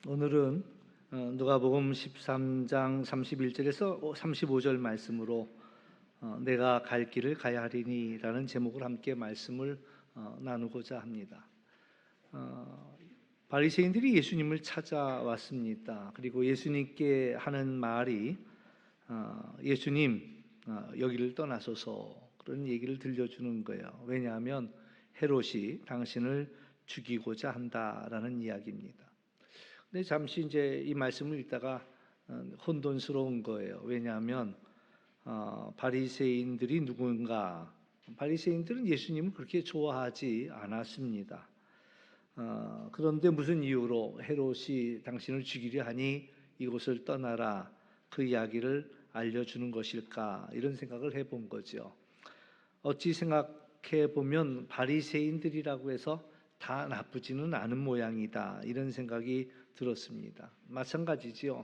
오늘은 누가복음 13장 31절에서 35절 말씀으로 내가 갈 길을 가야 하리니 라는 제목을 함께 말씀을 나누고자 합니다. 바리새인들이 예수님을 찾아왔습니다. 그리고 예수님께 하는 말이 예수님 여기를 떠나소서, 그런 얘기를 들려주는 거예요. 왜냐하면 헤롯이 당신을 죽이고자 한다라는 이야기입니다. 근데 잠시 이제 이 말씀을 읽다가 혼돈스러운 거예요. 왜냐하면 바리새인들이 누군가? 바리새인들은 예수님을 그렇게 좋아하지 않았습니다. 그런데 무슨 이유로 헤롯이 당신을 죽이려 하니 이곳을 떠나라, 그 이야기를 알려주는 것일까? 이런 생각을 해본 거죠. 어찌 생각해 보면 바리새인들이라고 해서 다 나쁘지는 않은 모양이다, 이런 생각이 들었습니다. 마찬가지지요.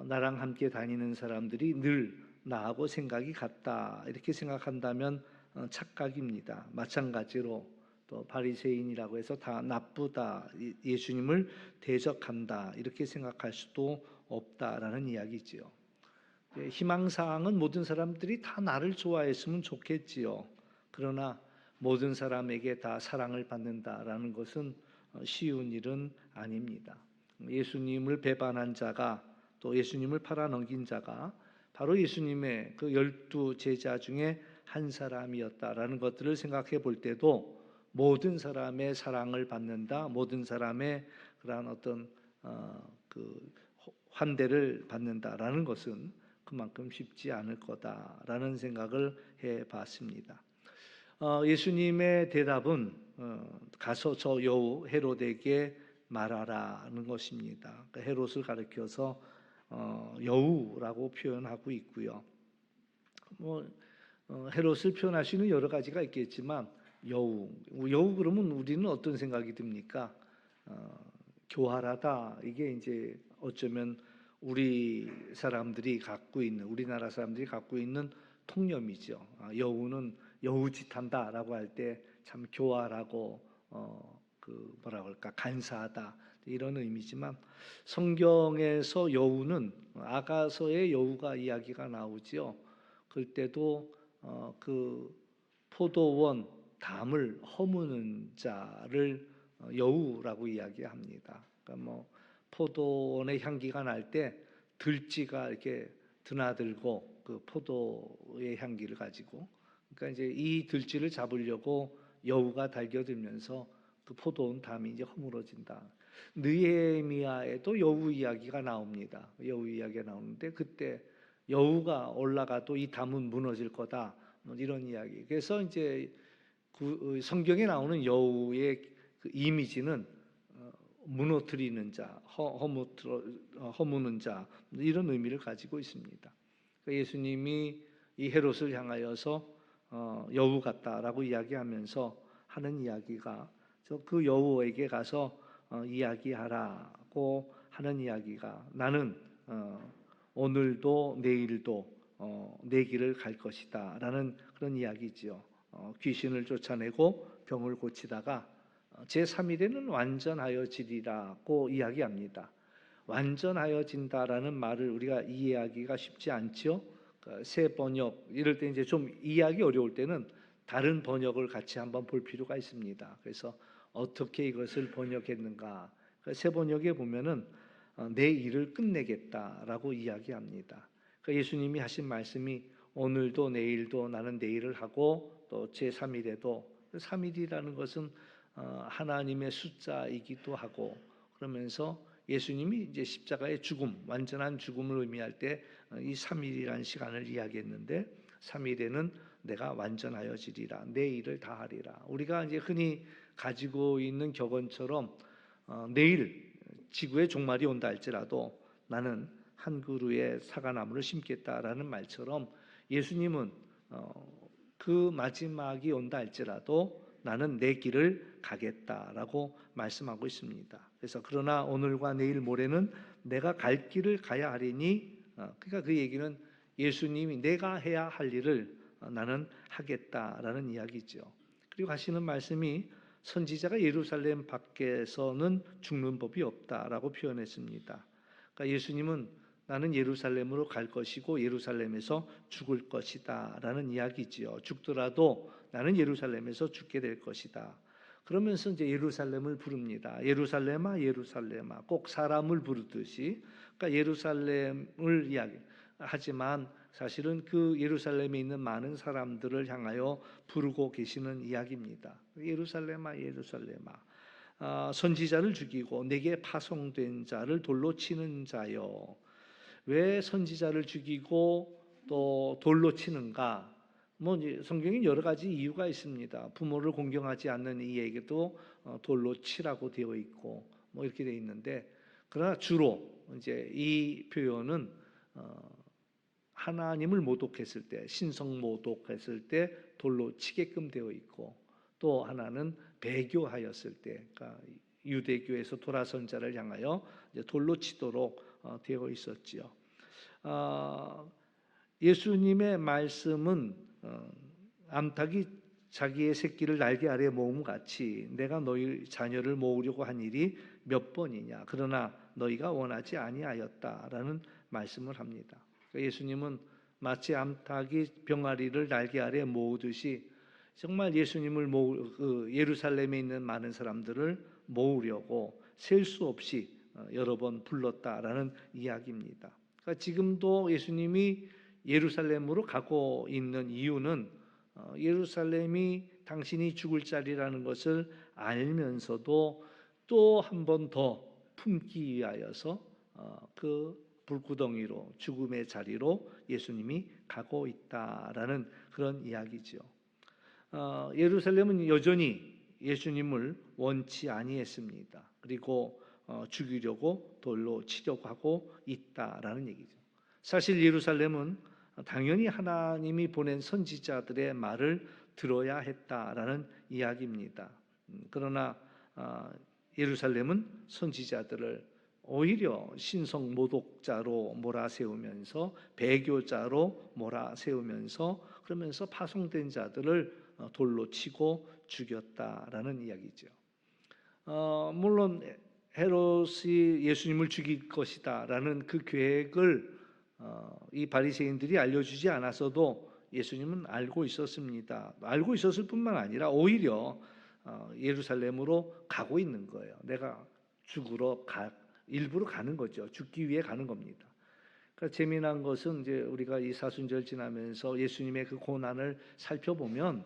나랑 함께 다니는 사람들이 늘 나하고 생각이 같다, 이렇게 생각한다면 착각입니다. 마찬가지로 또 바리새인이라고 해서 다 나쁘다, 예수님을 대적한다, 이렇게 생각할 수도 없다라는 이야기지요. 희망사항은 모든 사람들이 다 나를 좋아했으면 좋겠지요. 그러나 모든 사람에게 다 사랑을 받는다라는 것은 쉬운 일은 아닙니다. 예수님을 배반한 자가, 또 예수님을 팔아넘긴 자가 바로 예수님의 그 12 제자 중에 한 사람이었다라는 것들을 생각해 볼 때도 모든 사람의 사랑을 받는다, 모든 사람의 그러한 어떤 그 환대를 받는다라는 것은 그만큼 쉽지 않을 거다라는 생각을 해봤습니다. 예수님의 대답은 가서 저 여우 헤롯에게 말하라는 것입니다. 헤롯을 가리켜서 여우라고 표현하고 있고요. 헤롯을 표현할 수 있는 여러 가지가 있겠지만 여우 그러면 우리는 어떤 생각이 듭니까? 교활하다, 이게 이제 어쩌면 우리나라 사람들이 갖고 있는 통념이죠. 여우는 여우짓한다라고 할 때 참 교활하고 간사하다, 이런 의미지만 성경에서 여우는 아가서의 여우가 이야기가 나오지요. 그때도 그 포도원 담을 허무는 자를 여우라고 이야기합니다. 그러니까 포도원의 향기가 날 때 들쥐가 이렇게 드나들고 그 포도의 향기를 가지고, 그러니까 이제 이 들쥐를 잡으려고 여우가 달겨들면서 그 포도원 담이 이제 허물어진다. 느헤미야에도 여우 이야기가 나옵니다. 여우 이야기가 나오는데 그때 여우가 올라가도 이 담은 무너질 거다, 이런 이야기. 그래서 이제 그 성경에 나오는 여우의 그 이미지는 무너뜨리는 자, 허무는 자, 이런 의미를 가지고 있습니다. 예수님이 이 헤롯을 향하여서 여우 같다라고 이야기하면서 하는 이야기가 그 여우에게 가서 이야기하라고 하는 이야기가, 나는 오늘도 내일도 내 길을 갈 것이다 라는 그런 이야기지요. 귀신을 쫓아내고 병을 고치다가 제3일에는 완전하여지리라고 이야기합니다. 완전하여진다라는 말을 우리가 이해하기가 쉽지 않죠. 새 번역 이럴 때 이제 좀 이해하기 어려울 때는 다른 번역을 같이 한번 볼 필요가 있습니다. 그래서 어떻게 이것을 번역했는가? 새 번역에 보면은 내 일을 끝내겠다라고 이야기합니다. 예수님이 하신 말씀이 오늘도 내일도 나는 내 일을 하고 또 제3일에도, 3일이라는 것은 하나님의 숫자이기도 하고, 그러면서 예수님이 이제 십자가의 죽음, 완전한 죽음을 의미할 때 이 3일이라는 시간을 이야기했는데 3일에는 내가 완전하여지리라, 내 일을 다 하리라. 우리가 이제 흔히 가지고 있는 격언처럼 내일 지구의 종말이 온다 할지라도 나는 한 그루의 사과나무를 심겠다라는 말처럼 예수님은 그 마지막이 온다 할지라도 나는 내 길을 가겠다라고 말씀하고 있습니다. 그래서 그러나 오늘과 내일 모레는 내가 갈 길을 가야 하리니, 그러니까 그 얘기는 예수님이 내가 해야 할 일을 나는 하겠다라는 이야기죠. 그리고 하시는 말씀이 선지자가 예루살렘 밖에서는 죽는 법이 없다라고 표현했습니다. 그러니까 예수님은 나는 예루살렘으로 갈 것이고 예루살렘에서 죽을 것이다라는 이야기지요. 죽더라도 나는 예루살렘에서 죽게 될 것이다. 그러면서 이제 예루살렘을 부릅니다. 예루살렘아, 예루살렘아, 꼭 사람을 부르듯이. 그러니까 예루살렘을 이야기하지만 사실은 그 예루살렘에 있는 많은 사람들을 향하여 부르고 계시는 이야기입니다. 예루살렘아, 예루살렘아, 선지자를 죽이고 내게 파송된 자를 돌로 치는 자여. 왜 선지자를 죽이고 또 돌로 치는가? 뭐 성경에 여러 가지 이유가 있습니다. 부모를 공경하지 않는 이에게도 돌로 치라고 되어 있고 뭐 이렇게 되어 있는데, 그러나 주로 이제 이 표현은 하나님을 모독했을 때, 신성 모독했을 때 돌로 치게끔 되어 있고, 또 하나는 배교하였을 때, 그러니까 유대교에서 돌아선 자를 향하여 이제 돌로 치도록 되어 있었지요. 예수님의 말씀은 암탉이 자기의 새끼를 날개 아래 모음 같이 내가 너희 자녀를 모으려고 한 일이 몇 번이냐, 그러나 너희가 원하지 아니하였다라는 말씀을 합니다. 예수님은 마치 암탉이 병아리를 날개 아래 모으듯이 정말 예수님을 예루살렘에 있는 많은 사람들을 모으려고 셀 수 없이 여러 번 불렀다라는 이야기입니다. 그러니까 지금도 예수님이 예루살렘으로 가고 있는 이유는 예루살렘이 당신이 죽을 자리라는 것을 알면서도 또 한 번 더 품기 위하여서 그 불구덩이로, 죽음의 자리로 예수님이 가고 있다라는 그런 이야기죠. 예루살렘은 여전히 예수님을 원치 아니했습니다. 그리고 죽이려고 돌로 치려고 하고 있다라는 얘기죠. 사실 예루살렘은 당연히 하나님이 보낸 선지자들의 말을 들어야 했다라는 이야기입니다. 그러나 예루살렘은 선지자들을 오히려 신성 모독자로 몰아세우면서, 배교자로 몰아세우면서, 그러면서 파송된 자들을 돌로 치고 죽였다라는 이야기죠. 물론 헤롯이 예수님을 죽일 것이다라는 그 계획을 이 바리새인들이 알려주지 않았어도 예수님은 알고 있었습니다. 알고 있었을 뿐만 아니라 오히려 예루살렘으로 가고 있는 거예요. 내가 일부러 가는 거죠. 죽기 위해 가는 겁니다. 그러니까 재미난 것은 이제 우리가 이 사순절 지나면서 예수님의 그 고난을 살펴보면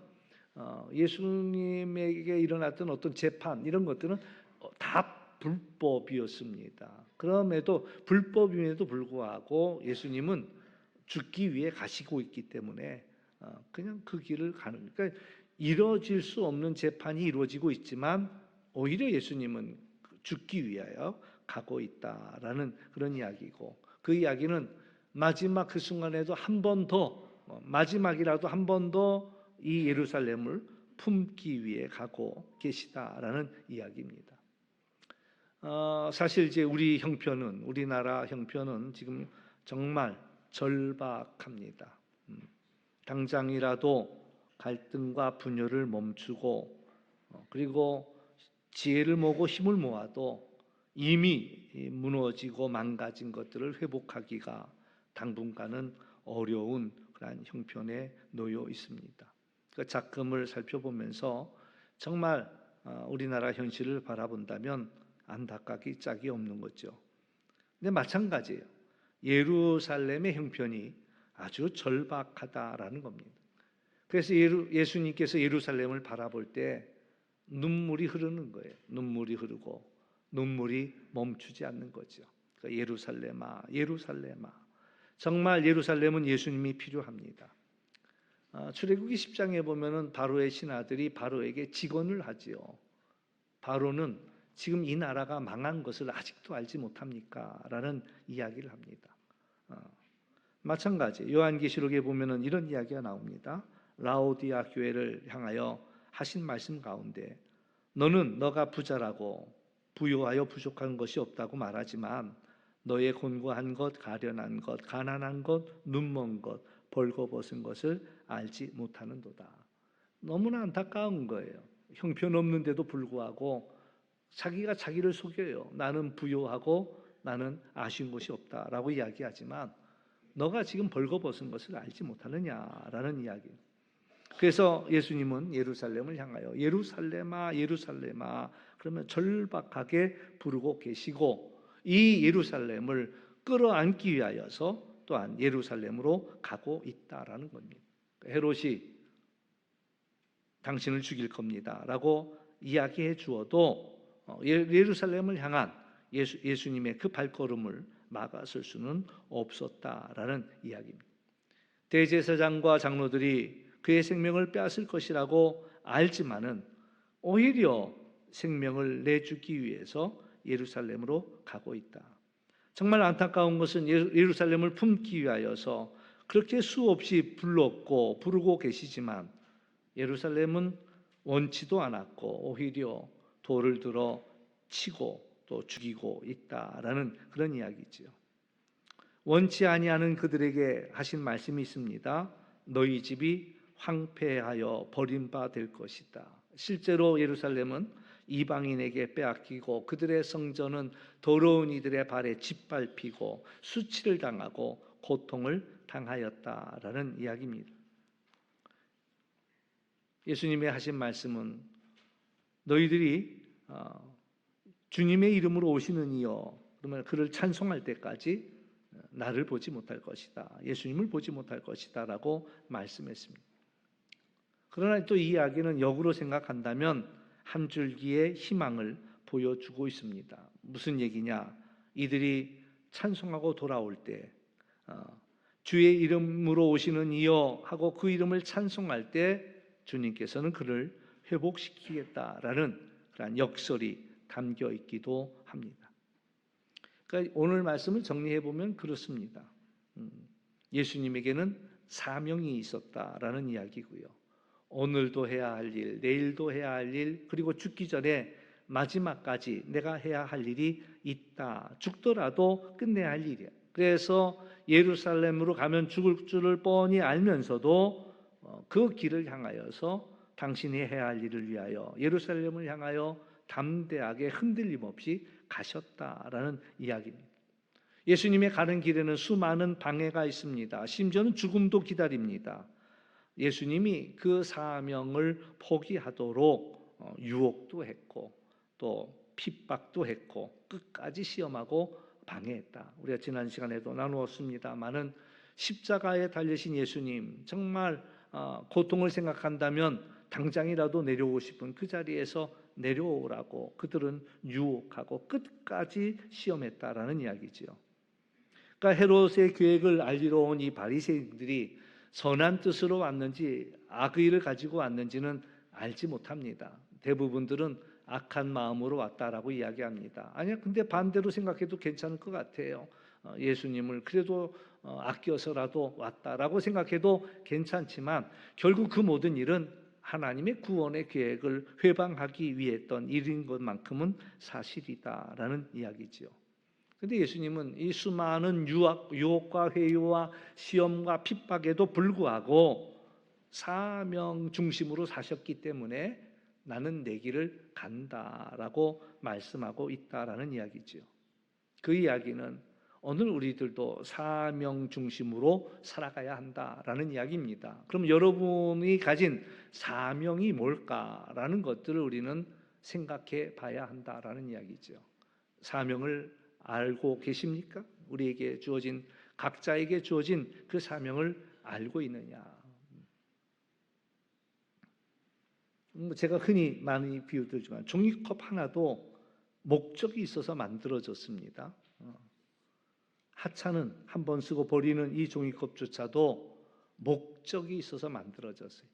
예수님에게 일어났던 어떤 재판 이런 것들은 다 불법이었습니다. 그럼에도 불법임에도 불구하고 예수님은 죽기 위해 가시고 있기 때문에 그냥 그 길을 가는, 그러니까 이루어질 수 없는 재판이 이루어지고 있지만 오히려 예수님은 죽기 위하여 가고 있다라는 그런 이야기고, 그 이야기는 마지막 그 순간에도 한 번 더, 마지막이라도 한 번 더 이 예루살렘을 품기 위해 가고 계시다라는 이야기입니다. 사실 이제 우리나라 형편은 지금 정말 절박합니다. 당장이라도 갈등과 분열을 멈추고 그리고 지혜를 모으고 힘을 모아도 이미 무너지고 망가진 것들을 회복하기가 당분간은 어려운 그러한 형편에 놓여 있습니다. 그 작금을 살펴보면서 정말 우리나라 현실을 바라본다면 안타깝기 짝이 없는 거죠. 근데 마찬가지예요. 예루살렘의 형편이 아주 절박하다라는 겁니다. 그래서 예수님께서 예루살렘을 바라볼 때 눈물이 흐르는 거예요. 눈물이 흐르고 눈물이 멈추지 않는 거죠. 그러니까 예루살렘아, 예루살렘아. 정말 예루살렘은 예수님이 필요합니다. 출애굽기 10장에 보면은 바로의 신하들이 바로에게 직언을 하지요. 바로는 지금 이 나라가 망한 것을 아직도 알지 못합니까? 라는 이야기를 합니다. 마찬가지 요한계시록에 보면은 이런 이야기가 나옵니다. 라오디아 교회를 향하여 하신 말씀 가운데 너가 부자라고 부유하여 부족한 것이 없다고 말하지만 너의 곤고한 것, 가련한 것, 가난한 것, 눈먼 것, 벌거벗은 것을 알지 못하는도다. 너무나 안타까운 거예요. 형편없는데도 불구하고 자기가 자기를 속여요. 나는 부유하고 나는 아쉬운 것이 없다라고 이야기하지만 너가 지금 벌거벗은 것을 알지 못하느냐라는 이야기. 그래서 예수님은 예루살렘을 향하여 예루살렘아 예루살렘아 그러면 절박하게 부르고 계시고 이 예루살렘을 끌어안기 위하여서 또한 예루살렘으로 가고 있다라는 겁니다. 헤롯이 당신을 죽일 겁니다라고 이야기해 주어도 예루살렘을 향한 예수님의 그 발걸음을 막아설 수는 없었다라는 이야기입니다. 대제사장과 장로들이 그의 생명을 빼앗을 것이라고 알지만은 오히려 생명을 내주기 위해서 예루살렘으로 가고 있다. 정말 안타까운 것은 예루살렘을 품기 위하여서 그렇게 수없이 불렀고 부르고 계시지만 예루살렘은 원치도 않았고 오히려 돌을 들어 치고 또 죽이고 있다라는 그런 이야기지요. 원치 아니하는 그들에게 하신 말씀이 있습니다. 너희 집이 황폐하여 버림받을 것이다. 실제로 예루살렘은 이방인에게 빼앗기고 그들의 성전은 더러운 이들의 발에 짓밟히고 수치를 당하고 고통을 당하였다라는 이야기입니다. 예수님의 하신 말씀은 너희들이 주님의 이름으로 오시는 이여 그러면 그를 찬송할 때까지 나를 보지 못할 것이다. 예수님을 보지 못할 것이다 라고 말씀했습니다. 그러나 또 이 이야기는 역으로 생각한다면 한 줄기의 희망을 보여주고 있습니다. 무슨 얘기냐? 이들이 찬송하고 돌아올 때 주의 이름으로 오시는 이여 하고 그 이름을 찬송할 때 주님께서는 그를 회복시키겠다라는 그런 역설이 담겨 있기도 합니다. 그러니까 오늘 말씀을 정리해 보면 그렇습니다. 예수님에게는 사명이 있었다라는 이야기고요. 오늘도 해야 할 일, 내일도 해야 할 일, 그리고 죽기 전에 마지막까지 내가 해야 할 일이 있다. 죽더라도 끝내야 할 일이야. 그래서 예루살렘으로 가면 죽을 줄을 뻔히 알면서도 그 길을 향하여서 당신이 해야 할 일을 위하여 예루살렘을 향하여 담대하게 흔들림 없이 가셨다라는 이야기입니다. 예수님의 가는 길에는 수많은 방해가 있습니다. 심지어는 죽음도 기다립니다. 예수님이 그 사명을 포기하도록 유혹도 했고 또 핍박도 했고 끝까지 시험하고 방해했다. 우리가 지난 시간에도 나누었습니다마는 십자가에 달리신 예수님 정말 고통을 생각한다면 당장이라도 내려오고 싶은 그 자리에서 내려오라고 그들은 유혹하고 끝까지 시험했다라는 이야기지요. 그러니까 헤롯의 계획을 알리러 온 이 바리새인들이 선한 뜻으로 왔는지 악의 일을 가지고 왔는지는 알지 못합니다. 대부분들은 악한 마음으로 왔다라고 이야기합니다. 아니야, 근데 반대로 생각해도 괜찮을 것 같아요. 예수님을 그래도 아껴서라도 왔다라고 생각해도 괜찮지만 결국 그 모든 일은 하나님의 구원의 계획을 회방하기 위해 했던 일인 것만큼은 사실이다라는 이야기지요. 그런데 예수님은 이 수많은 유혹과 회유와 시험과 핍박에도 불구하고 사명 중심으로 사셨기 때문에 나는 내 길을 간다라고 말씀하고 있다라는 이야기지요. 그 이야기는 오늘 우리들도 사명 중심으로 살아가야 한다라는 이야기입니다. 그럼 여러분이 가진 사명이 뭘까라는 것들을 우리는 생각해 봐야 한다라는 이야기죠. 사명을 알고 계십니까? 우리에게 주어진 각자에게 주어진 그 사명을 알고 있느냐? 제가 흔히 많이 비유들지만 종이컵 하나도 목적이 있어서 만들어졌습니다. 하찮은 한 번 쓰고 버리는 이 종이컵조차도 목적이 있어서 만들어졌어요.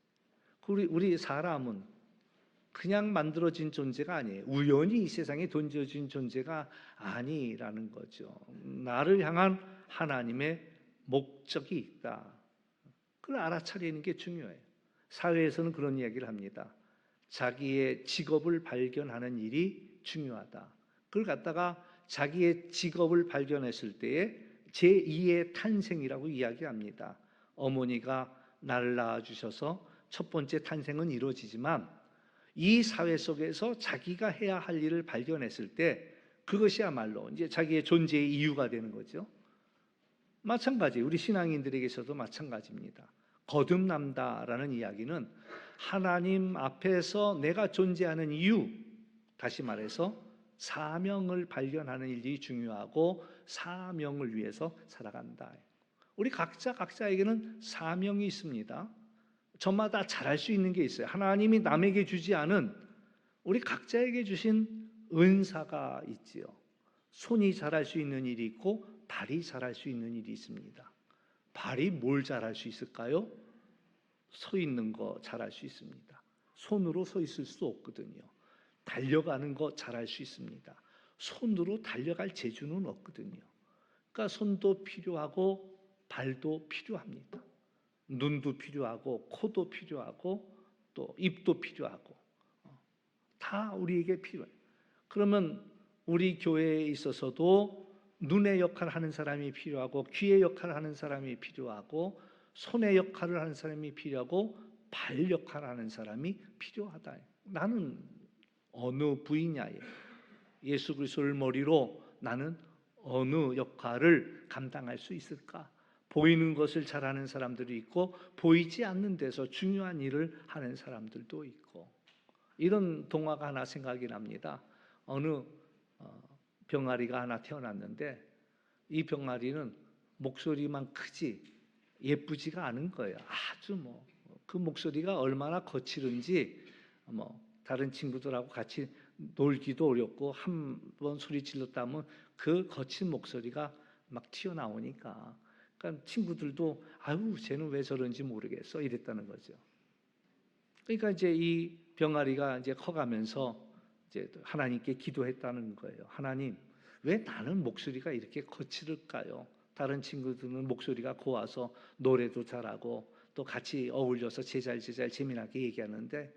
우리 사람은 그냥 만들어진 존재가 아니에요. 우연히 이 세상에 던져진 존재가 아니라는 거죠. 나를 향한 하나님의 목적이 있다. 그걸 알아차리는 게 중요해요. 사회에서는 그런 이야기를 합니다. 자기의 직업을 발견하는 일이 중요하다. 그걸 갖다가 자기의 직업을 발견했을 때에 제2의 탄생이라고 이 사회 속에서 자기가 해야 할 일을 발견했을 때 그것이야말로 이제 자기의 존재의 이유가 되는 거죠. 마찬가지, 우리 신앙인들에게서도 마찬가지입니다. 거듭남다라는 이야기는 하나님 앞에서 내가 존재하는 이유, 다시 말해서 사명을 발견하는 일이 중요하고 사명을 위해서 살아간다. 우리 각자에게는 사명이 있습니다. 저마다 잘할 수 있는 게 있어요. 하나님이 남에게 주지 않은 우리 각자에게 주신 은사가 있지요. 손이 잘할 수 있는 일이 있고 발이 잘할 수 있는 일이 있습니다. 발이 뭘 잘할 수 있을까요? 서 있는 거 잘할 수 있습니다. 손으로 서 있을 수 없거든요. 달려가는 거 잘할 수 있습니다. 손으로 달려갈 재주는 없거든요. 그러니까 손도 필요하고 발도 필요합니다. 눈도 필요하고 코도 필요하고 또 입도 필요하고 다 우리에게 필요해요. 그러면 우리 교회에 있어서도 눈의 역할을 하는 사람이 필요하고 귀의 역할을 하는 사람이 필요하고 손의 역할을 하는 사람이 필요하고 발 역할을 하는 사람이 필요하다. 나는 어느 부이냐에 예수 그리스도를 머리로 나는 어느 역할을 감당할 수 있을까? 보이는 것을 잘하는 사람들이 있고 보이지 않는 데서 중요한 일을 하는 사람들도 있고, 이런 동화가 하나 생각이 납니다. 어느 병아리가 하나 태어났는데 이 병아리는 목소리만 크지 예쁘지가 않은 거예요. 아주 그 목소리가 얼마나 거칠은지 다른 친구들하고 같이 놀기도 어렵고 한 번 소리 질렀다면 그 거친 목소리가 막 튀어나오니까, 그러니까 친구들도 아유 쟤는 왜 저런지 모르겠어 이랬다는 거죠. 그러니까 이제 이 병아리가 이제 커가면서 이제 하나님께 기도했다는 거예요. 하나님, 왜 나는 목소리가 이렇게 거칠을까요? 다른 친구들은 목소리가 고와서 노래도 잘하고 또 같이 어울려서 제잘 재미나게 얘기하는데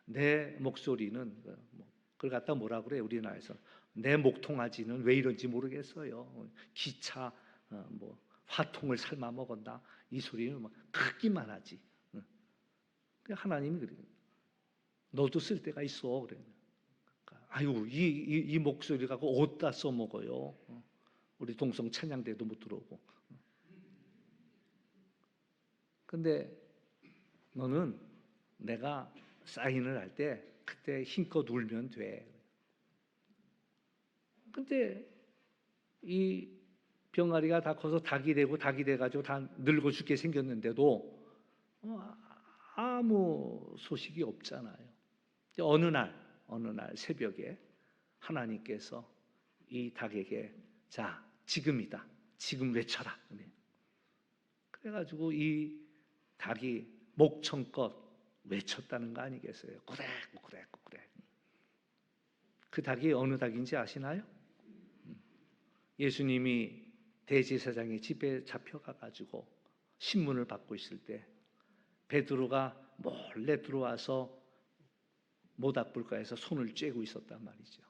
내 목소리는 그걸 갖다 뭐라 그래 우리나라에서, 내 목통아지는 왜 이런지 모르겠어요. 기차 화통을 삶아 먹었나 이 소리는 막 크기만 하지. 하나님이 그래요. 너도 쓸 때가 있어 그래. 아유 이 목소리 갖고 어디다 써먹어요. 우리 동성 찬양대도 못 들어오고. 근데 너는 내가 사인을 할 때 그때 힘껏 울면 돼. 근데 이 병아리가 다 커서 닭이 돼가지고 다 늙어 죽게 생겼는데도 아무 소식이 없잖아요. 어느 날 새벽에 하나님께서 이 닭에게 자 지금이다, 지금 외쳐라. 그래가지고 이 닭이 목청껏 외쳤다는 거 아니겠어요? 꾸레. 그 닭이 어느 닭인지 아시나요? 예수님이 대제사장의 집에 잡혀가가지고 신문을 받고 있을 때 베드로가 몰래 들어와서 모닥불가에서 손을 쬐고 있었단 말이죠.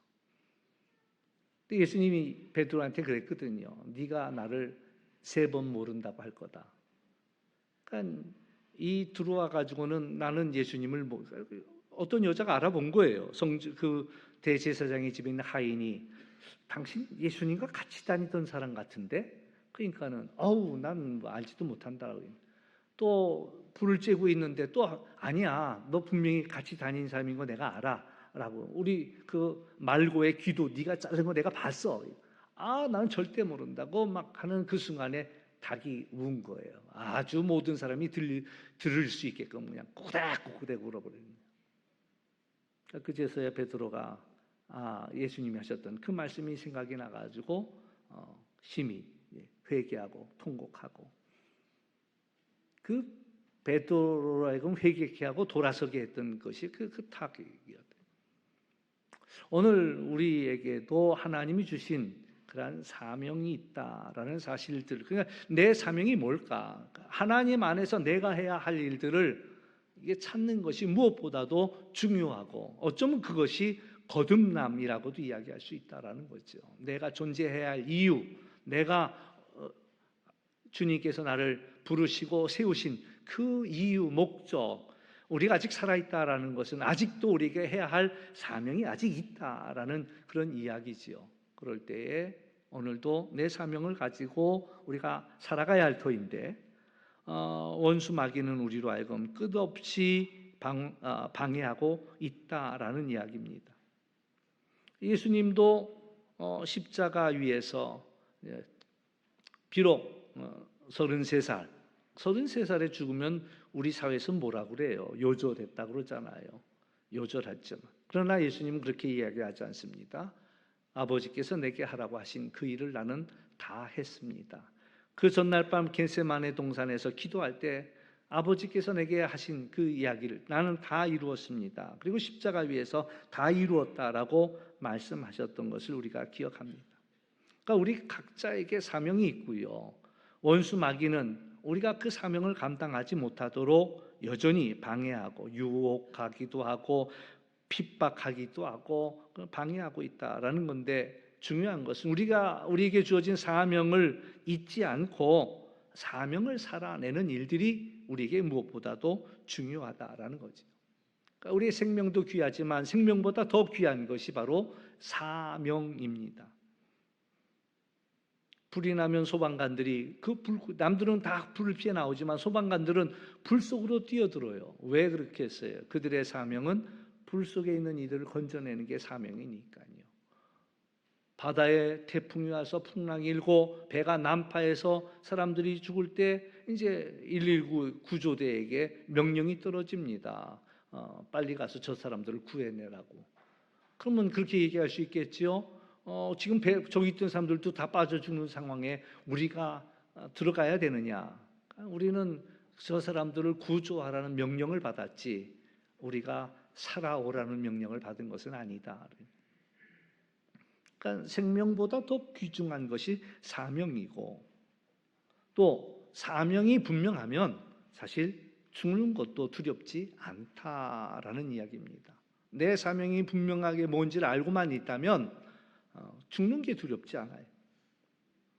근데 예수님이 베드로한테 그랬거든요. 네가 나를 3번 모른다고 할 거다. 그러니까 이 들어와 가지고는 나는 예수님을 어떤 여자가 알아본 거예요. 그 대제사장의 집에 있는 하인이 당신 예수님과 같이 다니던 사람 같은데, 그러니까는 난 알지도 못한다. 또 불을 쬐고 있는데 또 아니야, 너 분명히 같이 다닌 사람인 거 내가 알아라고. 우리 그 말고의 귀도 네가 자른 거 내가 봤어. 나는 절대 모른다고 막 하는 그 순간에 닭이 운 거예요. 아주 모든 사람이 들을 수 있게끔 그냥 꾸덕꾸덕 울어버리는 거예요. 그제서야 베드로가 예수님이 하셨던 그 말씀이 생각이 나가지고 심히 회개하고 통곡하고, 그 베드로라고 회개케 하고 돌아서게 했던 것이 그 닭이었어요. 오늘 우리에게도 하나님이 주신 그러한 사명이 있다라는 사실들. 그러니까 내 사명이 뭘까? 하나님 안에서 내가 해야 할 일들을 이게 찾는 것이 무엇보다도 중요하고, 어쩌면 그것이 거듭남이라고도 이야기할 수 있다라는 거죠. 내가 존재해야 할 이유, 내가 주님께서 나를 부르시고 세우신 그 이유, 목적, 우리가 아직 살아있다라는 것은 아직도 우리에게 해야 할 사명이 아직 있다라는 그런 이야기지요. 그럴 때에 오늘도 내 사명을 가지고 우리가 살아가야 할 터인데 원수 마귀는 우리로 하여금 끝없이 방해하고 있다라는 이야기입니다. 예수님도 십자가 위에서 비록 33살에 죽으면 우리 사회에서 뭐라고 그래요? 요절했다고 그러잖아요. 요절했지만 그러나 예수님은 그렇게 이야기하지 않습니다. 아버지께서 내게 하라고 하신 그 일을 나는 다 했습니다. 그 전날 밤 겟세마네 동산에서 기도할 때 아버지께서 내게 하신 그 이야기를 나는 다 이루었습니다. 그리고 십자가 위에서 다 이루었다라고 말씀하셨던 것을 우리가 기억합니다. 그러니까 우리 각자에게 사명이 있고요. 원수 마귀는 우리가 그 사명을 감당하지 못하도록 여전히 방해하고 유혹하기도 하고 핍박하기도 하고 방해하고 있다라는 건데, 중요한 것은 우리에게 주어진 사명을 잊지 않고 사명을 살아내는 일들이 우리에게 무엇보다도 중요하다라는 거죠. 그러니까 우리의 생명도 귀하지만 생명보다 더 귀한 것이 바로 사명입니다. 불이 나면 소방관들이 남들은 다 불을 피해 나오지만 소방관들은 불 속으로 뛰어들어요. 왜 그렇게 했어요? 그들의 사명은 불 속에 있는 이들을 건져내는 게 사명이니까요. 바다에 태풍이 와서 풍랑이 일고 배가 난파해서 사람들이 죽을 때 이제 119 구조대에게 명령이 떨어집니다. 빨리 가서 저 사람들을 구해내라고. 그러면 그렇게 얘기할 수 있겠죠. 지금 저기 있던 사람들도 다 빠져 죽는 상황에 우리가 들어가야 되느냐? 우리는 저 사람들을 구조하라는 명령을 받았지 우리가 살아오라는 명령을 받은 것은 아니다. 그러니까 생명보다 더 귀중한 것이 사명이고, 또 사명이 분명하면 사실 죽는 것도 두렵지 않다라는 이야기입니다. 내 사명이 분명하게 뭔지를 알고만 있다면 죽는 게 두렵지 않아요.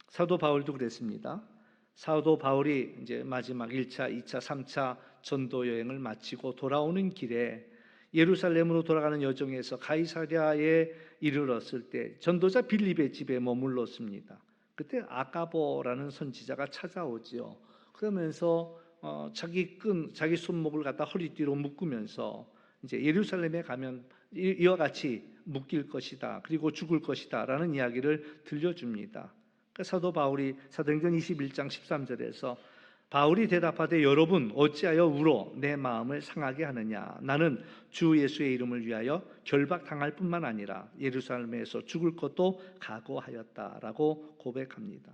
사도 바울도 그랬습니다. 사도 바울이 이제 마지막 1차, 2차, 3차 전도 여행을 마치고 돌아오는 길에 예루살렘으로 돌아가는 여정에서 가이사랴에 이르렀을 때 전도자 빌립의 집에 머물렀습니다. 그때 아가보라는 선지자가 찾아오지요. 그러면서 자기 손목을 갖다 허리뒤로 묶으면서 이제 예루살렘에 가면 이와 같이 묶일 것이다. 그리고 죽을 것이다라는 이야기를 들려줍니다. 사도 바울이 사도행전 21장 13절에서 바울이 대답하되 여러분 어찌하여 울어 내 마음을 상하게 하느냐? 나는 주 예수의 이름을 위하여 결박당할 뿐만 아니라 예루살렘에서 죽을 것도 각오하였다라고 고백합니다.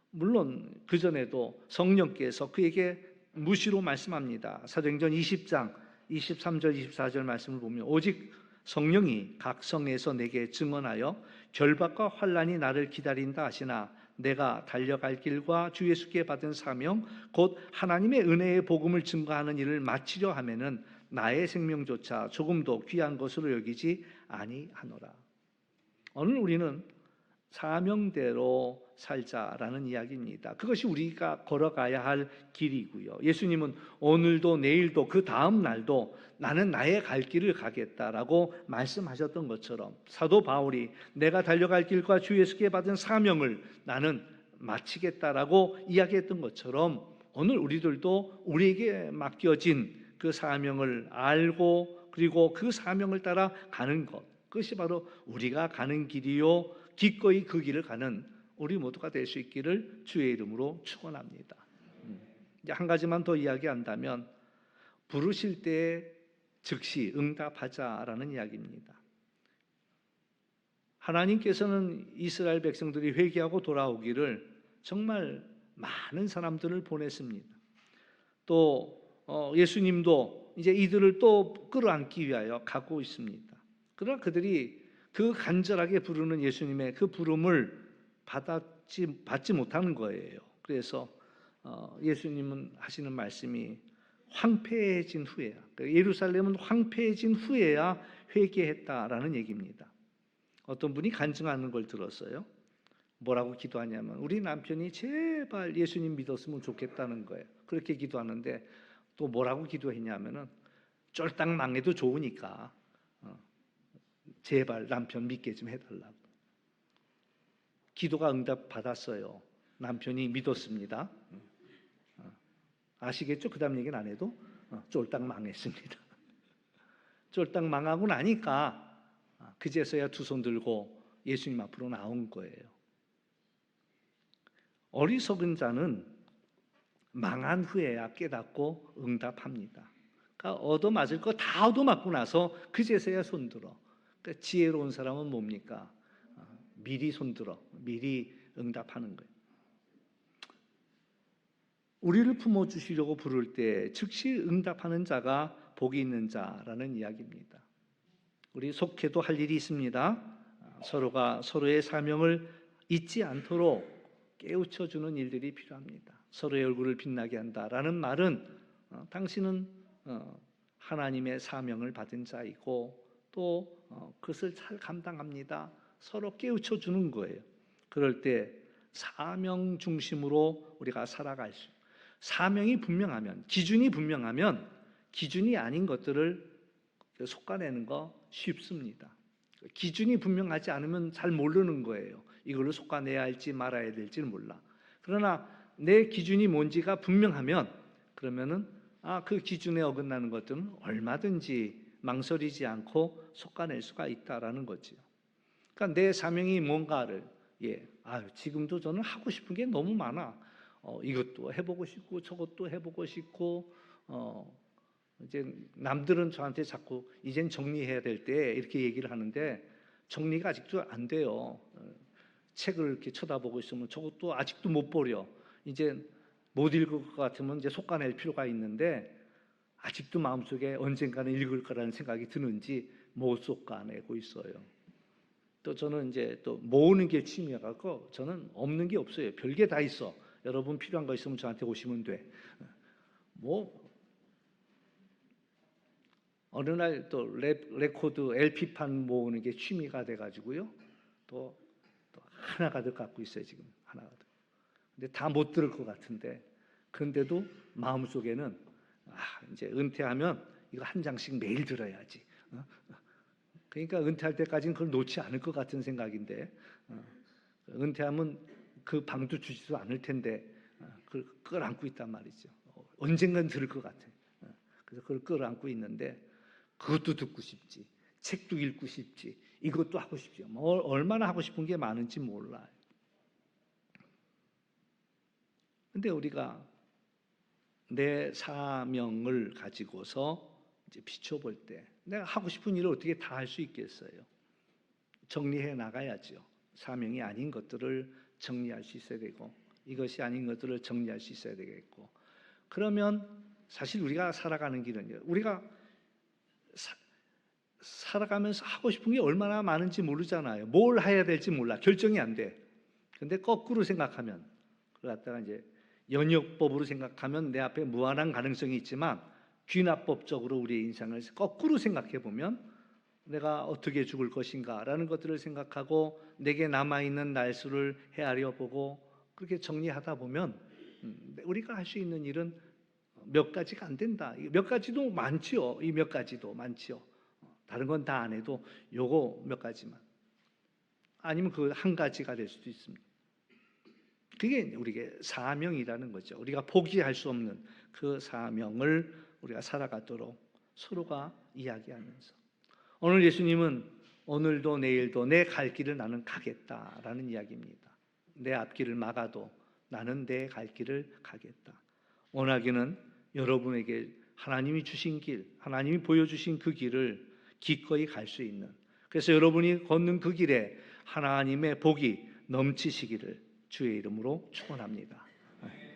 물론 그전에도 성령께서 그에게 무시로 말씀합니다. 사도행전 20장 23절 24절 말씀을 보면 오직 성령이 각 성에서 내게 증언하여 결박과 환난이 나를 기다린다 하시나 내가 달려갈 길과 주 예수께 받은 사명 곧 하나님의 은혜의 복음을 증거하는 일을 마치려 하면은 나의 생명조차 조금도 귀한 것으로 여기지 아니하노라. 오늘 우리는 사명대로 살자라는 이야기입니다. 그것이 우리가 걸어가야 할 길이고요. 예수님은 오늘도 내일도 그 다음 날도 나는 나의 갈 길을 가겠다라고 말씀하셨던 것처럼 사도 바울이 내가 달려갈 길과 주 예수께 받은 사명을 나는 마치겠다라고 이야기했던 것처럼 오늘 우리들도 우리에게 맡겨진 그 사명을 알고 그리고 그 사명을 따라 가는 것, 그것이 바로 우리가 가는 길이요 기꺼이 그 길을 가는 우리 모두가 될 수 있기를 주의 이름으로 축원합니다. 이제 한 가지만 더 이야기한다면 부르실 때 즉시 응답하자라는 이야기입니다. 하나님께서는 이스라엘 백성들이 회개하고 돌아오기를 정말 많은 사람들을 보냈습니다. 또 예수님도 이제 이들을 또 끌어안기 위하여 가고 있습니다. 그러나 그들이 그 간절하게 부르는 예수님의 그 부름을 받지 못하는 거예요. 그래서 예수님은 하시는 말씀이 황폐해진 후에야, 예루살렘은 황폐해진 후에야 회개했다라는 얘기입니다. 어떤 분이 간증하는 걸 들었어요. 뭐라고 기도하냐면 우리 남편이 제발 예수님 믿었으면 좋겠다는 거예요. 그렇게 기도하는데 또 뭐라고 기도했냐면은 쫄딱 망해도 좋으니까 제발 남편 믿게 좀 해달라고. 기도가 응답 받았어요. 남편이 믿었습니다. 아시겠죠? 그 다음 얘기는 안 해도 쫄딱 망했습니다. 쫄딱 망하고 나니까 그제서야 두 손 들고 예수님 앞으로 나온 거예요. 어리석은 자는 망한 후에야 깨닫고 응답합니다. 그러니까 얻어맞을 거 다 얻어맞고 나서 그제서야 손들어. 그러니까 지혜로운 사람은 뭡니까? 미리 손들어, 미리 응답하는 거예요. 우리를 품어주시려고 부를 때 즉시 응답하는 자가 복이 있는 자라는 이야기입니다. 우리 속해도 할 일이 있습니다. 서로가 서로의 사명을 잊지 않도록 깨우쳐주는 일들이 필요합니다. 서로의 얼굴을 빛나게 한다라는 말은 당신은 하나님의 사명을 받은 자이고 또 그것을 잘 감당합니다. 서로 깨우쳐주는 거예요. 그럴 때 사명 중심으로 우리가 살아갈 수, 사명이 분명하면, 기준이 분명하면 기준이 아닌 것들을 솎아내는 거 쉽습니다. 기준이 분명하지 않으면 잘 모르는 거예요. 이걸로 솎아내야 할지 말아야 될지는 몰라. 그러나 내 기준이 뭔지가 분명하면 그러면은 그 기준에 어긋나는 것들은 얼마든지 망설이지 않고 솎아낼 수가 있다라는 거지요. 그러니까 내 사명이 뭔가를 지금도 저는 하고 싶은 게 너무 많아. 이것도 해보고 싶고 저것도 해보고 싶고 이제 남들은 저한테 자꾸 이젠 정리해야 될 때 이렇게 얘기를 하는데 정리가 아직도 안 돼요. 책을 이렇게 쳐다보고 있으면 저것도 아직도 못 버려. 이제 못 읽을 것 같으면 이제 솎아낼 필요가 있는데 아직도 마음속에 언젠가는 읽을 거라는 생각이 드는지 못 솎아내고 있어요. 또 저는 이제 또 모으는 게 취미여갖고 저는 없는 게 없어요. 별게 다 있어. 여러분 필요한 거 있으면 저한테 오시면 돼. 어느 날 또 레코드 LP판 모으는 게 취미가 돼가지고요. 또 하나가득 갖고 있어요. 지금 하나가득. 근데 다 못 들을 것 같은데 그런데도 마음속에는 이제 은퇴하면 이거 한 장씩 매일 들어야지. 그러니까 은퇴할 때까지는 그걸 놓지 않을 것 같은 생각인데 은퇴하면 그 방도 주지도 않을 텐데 그걸 끌어안고 있단 말이죠. 언젠간 들을 것 같아. 그래서 그걸 끌어안고 있는데 그것도 듣고 싶지, 책도 읽고 싶지, 이것도 하고 싶지. 얼마나 하고 싶은 게 많은지 몰라요. 근데 우리가 내 사명을 가지고서 이제 비춰볼 때 내가 하고 싶은 일을 어떻게 다 할 수 있겠어요? 정리해 나가야죠. 사명이 아닌 것들을 정리할 수 있어야 되고 이것이 아닌 것들을 정리할 수 있어야 되겠고 그러면 사실 우리가 살아가는 길은요. 우리가 살아가면서 하고 싶은 게 얼마나 많은지 모르잖아요. 뭘 해야 될지 몰라. 결정이 안 돼. 근데 거꾸로 생각하면 그걸 갖다가 이제 연역법으로 생각하면 내 앞에 무한한 가능성이 있지만 귀납법적으로 우리의 인생을 거꾸로 생각해 보면 내가 어떻게 죽을 것인가라는 것들을 생각하고 내게 남아있는 날수를 헤아려 보고 그렇게 정리하다 보면 우리가 할 수 있는 일은 몇 가지가 안 된다. 몇 가지도 많지요. 이 몇 가지도 많지요. 다른 건 다 안 해도 요거 몇 가지만 아니면 그 한 가지가 될 수도 있습니다. 그게 우리에게 사명이라는 거죠. 우리가 포기할 수 없는 그 사명을 우리가 살아가도록 서로가 이야기하면서 오늘 예수님은 오늘도 내일도 내 갈 길을 나는 가겠다라는 이야기입니다. 내 앞길을 막아도 나는 내 갈 길을 가겠다. 원하기는 여러분에게 하나님이 주신 길, 하나님이 보여주신 그 길을 기꺼이 갈 수 있는 그래서 여러분이 걷는 그 길에 하나님의 복이 넘치시기를 주의 이름으로 축원합니다.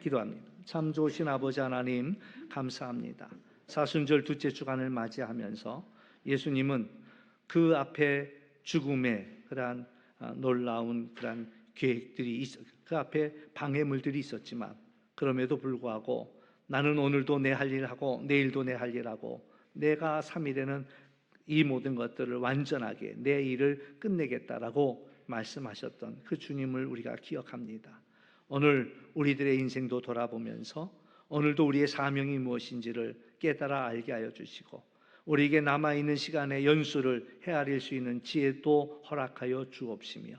기도합니다. 참 좋으신 아버지 하나님 감사합니다. 사순절 둘째 주간을 맞이하면서 예수님은 그 앞에 죽음의 그러한 놀라운 그러한 계획들이 그 앞에 방해물들이 있었지만 그럼에도 불구하고 나는 오늘도 내 할 일 하고 내일도 내 할 일 하고 내가 3일에는 이 모든 것들을 완전하게 내 일을 끝내겠다라고 말씀하셨던 그 주님을 우리가 기억합니다. 오늘 우리들의 인생도 돌아보면서 오늘도 우리의 사명이 무엇인지를 깨달아 알게 하여 주시고 우리에게 남아있는 시간의 연수를 헤아릴 수 있는 지혜도 허락하여 주옵시며,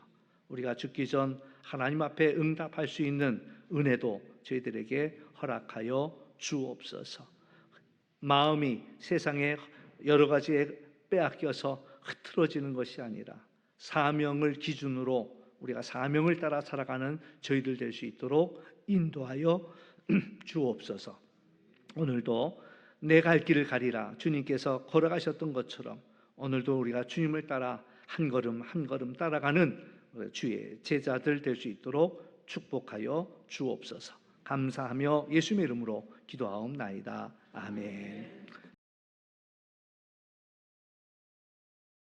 우리가 죽기 전 하나님 앞에 응답할 수 있는 은혜도 저희들에게 허락하여 주옵소서. 마음이 세상의 여러 가지에 빼앗겨서 흐트러지는 것이 아니라 사명을 기준으로 우리가 사명을 따라 살아가는 저희들 될 수 있도록 인도하여 주옵소서. 오늘도 내 갈 길을 가리라 주님께서 걸어가셨던 것처럼 오늘도 우리가 주님을 따라 한 걸음 한 걸음 따라가는 주의 제자들 될 수 있도록 축복하여 주옵소서. 감사하며 예수님의 이름으로 기도하옵나이다. 아멘.